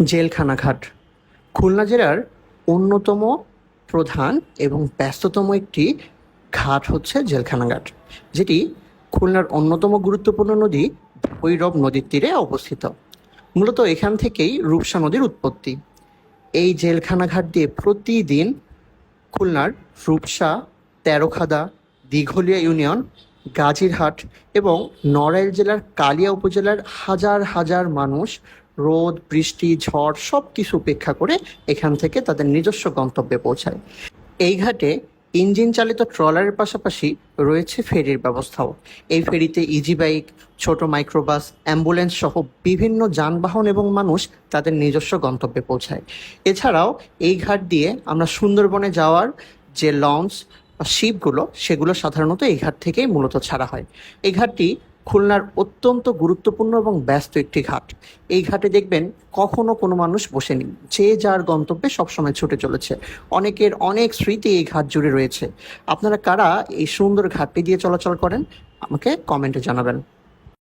জেলখানা ঘাট খুলনা জেলার অন্যতম প্রধান এবং ব্যস্ততম একটি ঘাট হচ্ছে জেলখানা ঘাট, যেটি খুলনার অন্যতম গুরুত্বপূর্ণ নদী ভৈরব নদীর তীরে অবস্থিত। মূলত এখান থেকেই রূপসা নদীর উৎপত্তি। এই জেলখানা ঘাট দিয়ে প্রতিদিন খুলনার রূপসা, তেরোখাদা, দিঘলিয়া ইউনিয়ন, গাজীরহাট এবং নড়াইল জেলার কালিয়া উপজেলার হাজার হাজার মানুষ রোদ, বৃষ্টি, ঝড় সব কিছু উপেক্ষা করে এখান থেকে তাদের নিজস্ব গন্তব্যে পৌঁছায়। এই ঘাটে ইঞ্জিন চালিত ট্রলারের পাশাপাশি রয়েছে ফেরির ব্যবস্থাও। এই ফেরিতে ইজি বাইক, ছোট মাইক্রোবাস, অ্যাম্বুলেন্স সহ বিভিন্ন যানবাহন এবং মানুষ তাদের নিজস্ব গন্তব্যে পৌঁছায়। এছাড়াও এই ঘাট দিয়ে আমরা সুন্দরবনে যাওয়ার যে লঞ্চ বা শিপগুলো, সেগুলো সাধারণত এই ঘাট থেকেই মূলত ছাড়া হয়। এই ঘাটটি খুলনার অত্যন্ত গুরুত্বপূর্ণ এবং ব্যস্ত একটি ঘাট। এই ঘাটে দেখবেন কখনো কোনো মানুষ বসেনি, যে যার গন্তব্যে সবসময় ছুটে চলেছে। অনেকের অনেক স্মৃতি এই ঘাট জুড়ে রয়েছে। আপনারা কারা এই সুন্দর ঘাটটি দিয়ে চলাচল করেন, আমাকে কমেন্টে জানাবেন।